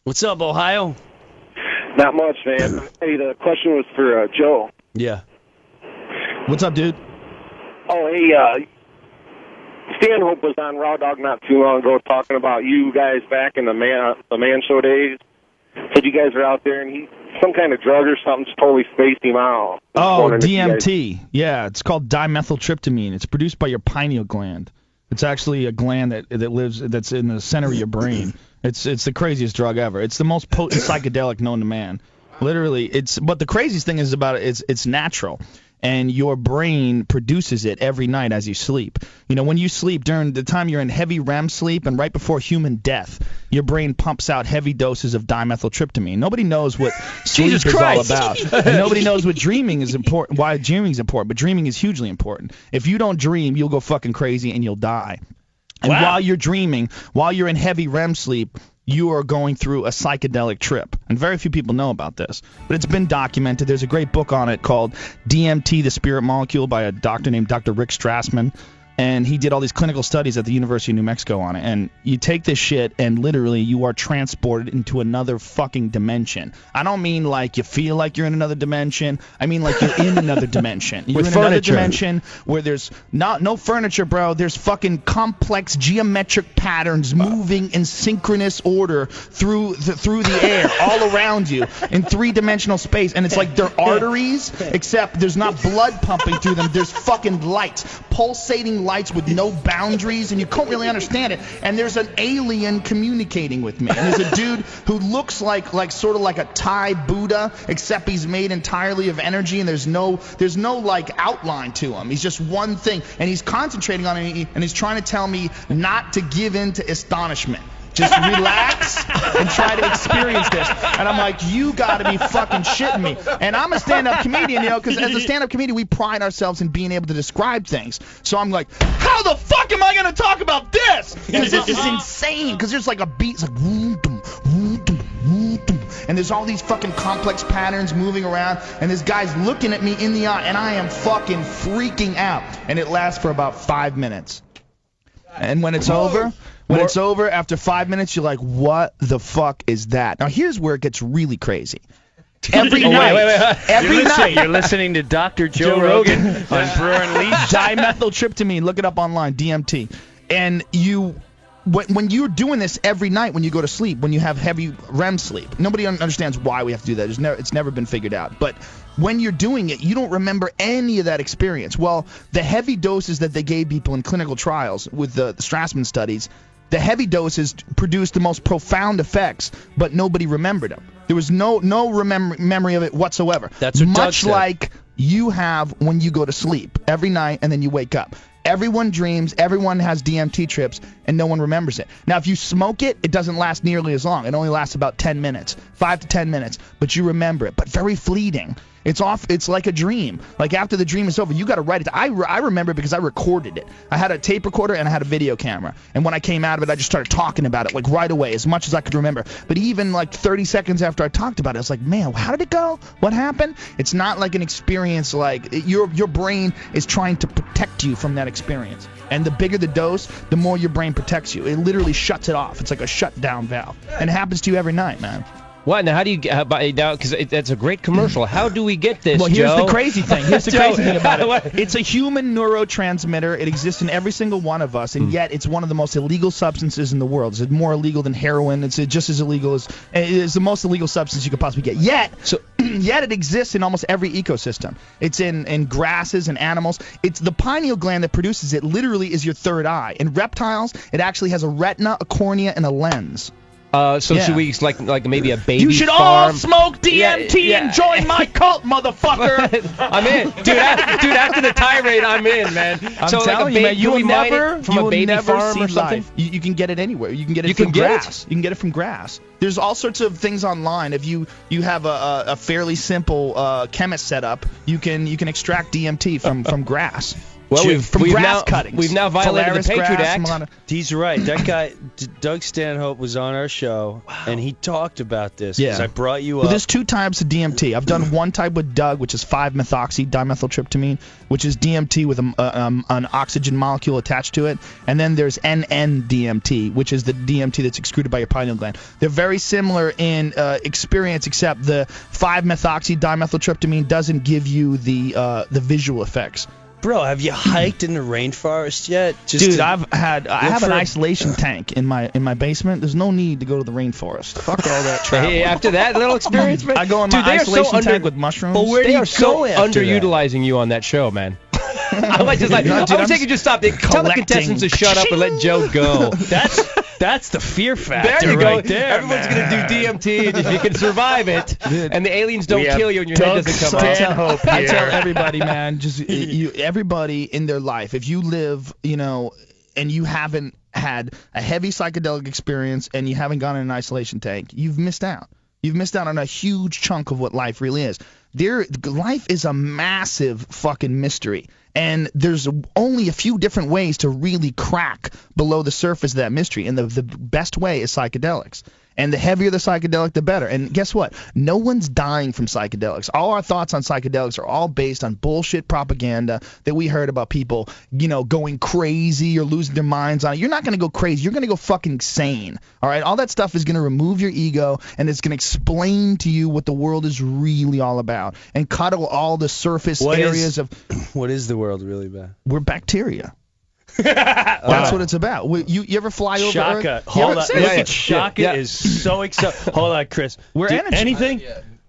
What's up, Ohio? Not much, man. Hey, the question was for Joe. Yeah. What's up, dude? Oh, hey, Stanhope was on Raw Dog not too long ago talking about you guys back in the man show days. Said you guys were out there, and he some kind of drug or something just totally spaced him out. Oh, DMT. Yeah, it's called dimethyltryptamine. It's produced by your pineal gland. It's actually a gland that's in the center of your brain. It's the craziest drug ever. It's the most potent psychedelic known to man. Literally, but the craziest thing is about it, it's natural. And your brain produces it every night as you sleep. You know, when you sleep during the time you're in heavy REM sleep and right before human death, your brain pumps out heavy doses of dimethyltryptamine. Nobody knows what sleep is all about. And nobody knows what dreaming is important, why dreaming is important, but dreaming is hugely important. If you don't dream, you'll go fucking crazy and you'll die. And while you're dreaming, while you're in heavy REM sleep, you are going through a psychedelic trip. And very few people know about this. But it's been documented. There's a great book on it called DMT, The Spirit Molecule, by a doctor named Dr. Rick Strassman. And he did all these clinical studies at the University of New Mexico on it. And you take this shit and literally you are transported into another fucking dimension. I don't mean like you feel like you're in another dimension. I mean like you're in another dimension. You're in another dimension where there's no furniture, bro. There's fucking complex geometric patterns moving in synchronous order through the air all around you in three-dimensional space. And it's like they're arteries, except there's not blood pumping through them. There's fucking lights, pulsating lights with no boundaries, and you can't really understand it. And there's an alien communicating with me. And there's a dude who looks like sort of like a Thai Buddha, except he's made entirely of energy, and there's no like outline to him. He's just one thing, and he's concentrating on it, and he's trying to tell me not to give in to astonishment. Just relax and try to experience this. And I'm like, you got to be fucking shitting me. And I'm a stand-up comedian, you know, because as a stand-up comedian, we pride ourselves in being able to describe things. So I'm like, how the fuck am I going to talk about this? Because this is insane. Because there's like a beat. It's like, and there's all these fucking complex patterns moving around. And this guy's looking at me in the eye, and I am fucking freaking out. And it lasts for about 5 minutes. And when it's over... When it's over, after 5 minutes, you're like, what the fuck is that? Now, here's where it gets really crazy. Every night. Every night. You're listening to Dr. Joe Rogan on Brewer Unleashed. Dimethyltryptamine. Look it up online, DMT. And when you're doing this every night when you go to sleep, when you have heavy REM sleep, nobody understands why we have to do that. It's never been figured out. But when you're doing it, you don't remember any of that experience. Well, the heavy doses that they gave people in clinical trials with the Strassman studies, the heavy doses produced the most profound effects, but nobody remembered them. There was no memory of it whatsoever. That's what much like you have when you go to sleep every night and then you wake up. Everyone dreams, everyone has DMT trips, and no one remembers it. Now, if you smoke it, it doesn't last nearly as long. It only lasts about 10 minutes, 5 to 10 minutes, but you remember it, but very fleeting. It's like a dream. Like after the dream is over, you got to write it. I remember it because I recorded it. I had a tape recorder and I had a video camera. And when I came out of it, I just started talking about it like right away, as much as I could remember. But even like 30 seconds after I talked about it, I was like, man, how did it go? What happened? It's not like an experience like your brain is trying to protect you from that experience. And the bigger the dose, the more your brain protects you. It literally shuts it off. It's like a shutdown valve. And it happens to you every night, man. What? Now, how do you get now? Because that's a great commercial. How do we get this, Well, here's Joe? the crazy thing. Here's the crazy thing about it. It's a human neurotransmitter. It exists in every single one of us, and yet it's one of the most illegal substances in the world. It's more illegal than heroin. It's just as illegal as it is the most illegal substance you could possibly get. Yet it exists in almost every ecosystem. It's in grasses and animals. It's the pineal gland that produces it. Literally, is your third eye. In reptiles, it actually has a retina, a cornea, and a lens. Should we like maybe a baby You should farm? all smoke DMT and join my cult, motherfucker. I'm in, dude. After the tirade, I'm in, man. I'm so telling like you, man, you will never from a baby farm or something. You can get it anywhere. You can get it from grass. You can get it from grass. There's all sorts of things online. If you have a fairly simple chemist setup, you can extract DMT from grass. Well, from grass cuttings. We've now violated Phalaris the Patriot grass, Act. He's right. That guy, Doug Stanhope, was on our show, and he talked about this. Yeah. I brought you Well, up. there's 2 types of DMT. I've done one type with Doug, which is 5-methoxy dimethyltryptamine, which is DMT with an oxygen molecule attached to it. And then there's NN-DMT, which is the DMT that's excreted by your pineal gland. They're very similar in experience, except the 5-methoxy dimethyltryptamine doesn't give you the visual effects. Bro, have you hiked in the rainforest yet? Dude, I have an isolation tank in my basement. There's no need to go to the rainforest. Fuck all that travel. Hey, after that little experience, man. I go in my isolation tank with mushrooms. But where do They you are so go after underutilizing you on that show, man. I might just like. I would take you just stop. Tell the contestants to shut up and let Joe go. That's the fear factor There you go. right there, Everyone's going to do DMT if you can survive it. And the aliens don't kill you and your head doesn't come off. I tell everybody, man, just everybody in their life, if you live, and you haven't had a heavy psychedelic experience and you haven't gone in an isolation tank, you've missed out. You've missed out on a huge chunk of what life really is. Life is a massive fucking mystery. And there's only a few different ways to really crack below the surface of that mystery. And the best way is psychedelics. And the heavier the psychedelic, the better. And guess what? No one's dying from psychedelics. All our thoughts on psychedelics are all based on bullshit propaganda that we heard about people, going crazy or losing their minds on it. You're not going to go crazy. You're going to go fucking sane. All right? All that stuff is going to remove your ego, and it's going to explain to you what the world is really all about and cuddle all the surface areas of... What is the world really about? We're bacteria. That's what it's about. You ever fly over Shaka. Earth? Hold on. Shaka is so excited. Hold on, Chris. We're energy. Anything?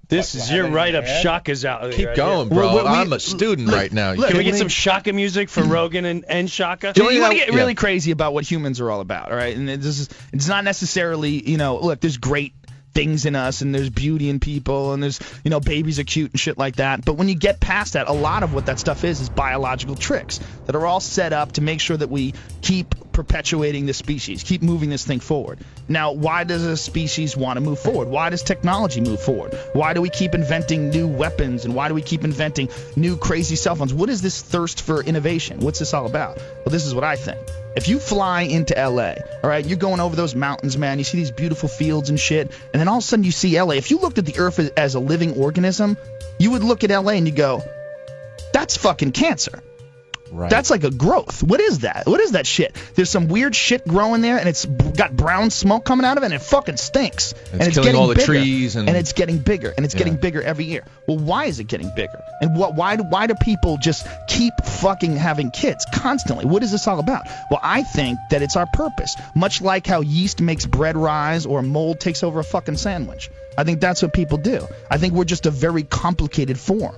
This is your write-up. Shaka's out. Keep right going, bro. I'm a student right now. Can we get some Shaka music for Rogan and Shaka? You want to get really crazy about what humans are all about, all right? And it's not necessarily, look, there's great things in us, and there's beauty in people, and there's, babies are cute and shit like that. But when you get past that, a lot of what that stuff is biological tricks that are all set up to make sure that we keep perpetuating the species, keep moving this thing forward. Now, why does a species want to move forward? Why does technology move forward? Why do we keep inventing new weapons, and why do we keep inventing new crazy cell phones? What is this thirst for innovation? What's this all about? Well, this is what I think. If you fly into L.A., all right, you're going over those mountains, man. You see these beautiful fields and shit, and then all of a sudden you see L.A. If you looked at the Earth as a living organism, you would look at L.A. and you go, that's fucking cancer. Right. That's like a growth. What is that? What is that shit? There's some weird shit growing there, and it's got brown smoke coming out of it, and it fucking stinks. And it's killing all the trees. And it's getting bigger, and it's getting bigger every year. Well, why is it getting bigger? And why do people just keep fucking having kids constantly? What is this all about? Well, I think that it's our purpose. Much like how yeast makes bread rise or mold takes over a fucking sandwich. I think that's what people do. I think we're just a very complicated form.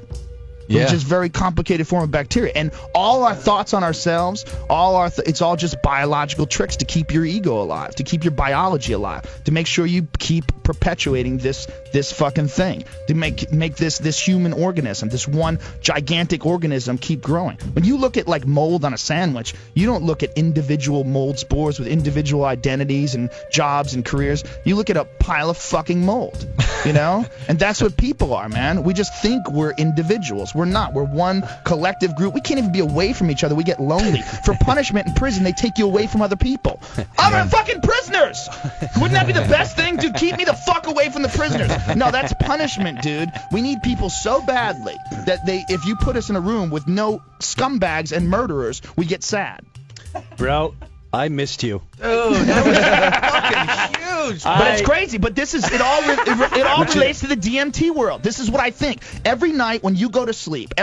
Yeah. Which is very complicated form of bacteria. And all our thoughts on ourselves, it's all just biological tricks to keep your ego alive, to keep your biology alive, to make sure you keep perpetuating this fucking thing, to make this human organism, this one gigantic organism keep growing. When you look at like mold on a sandwich, you don't look at individual mold spores with individual identities and jobs and careers. You look at a pile of fucking mold, And that's what people are, man. We just think we're individuals. We're not. We're one collective group. We can't even be away from each other. We get lonely. For punishment in prison, they take you away from other people. Other fucking prisoners! Wouldn't that be the best thing, dude? Keep me the fuck away from the prisoners. No, that's punishment, dude. We need people so badly that if you put us in a room with no scumbags and murderers, we get sad. Bro, I missed you. Dude, that was fucking huge. But it's crazy. But this is it all relates to the DMT world. This is what I think. Every night when you go to sleep,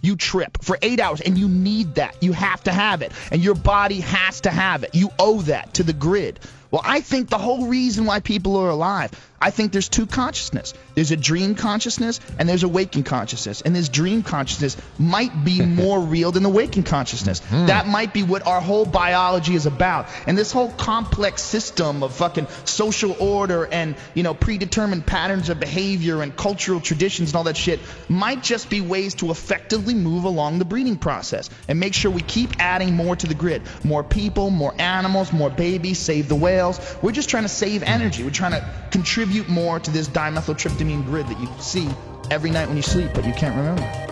you trip for 8 hours, and you need that. You have to have it, and your body has to have it. You owe that to the grid. Well, I think the whole reason why people are alive, I think there's two consciousness. There's a dream consciousness and there's a waking consciousness. And this dream consciousness might be more real than the waking consciousness. That might be what our whole biology is about. And this whole complex system of fucking social order and, predetermined patterns of behavior and cultural traditions and all that shit might just be ways to effectively move along the breeding process and make sure we keep adding more to the grid. More people, more animals, more babies, save the whales. We're just trying to save energy. We're trying to contribute more to this dimethyltryptamine grid that you see every night when you sleep, but you can't remember.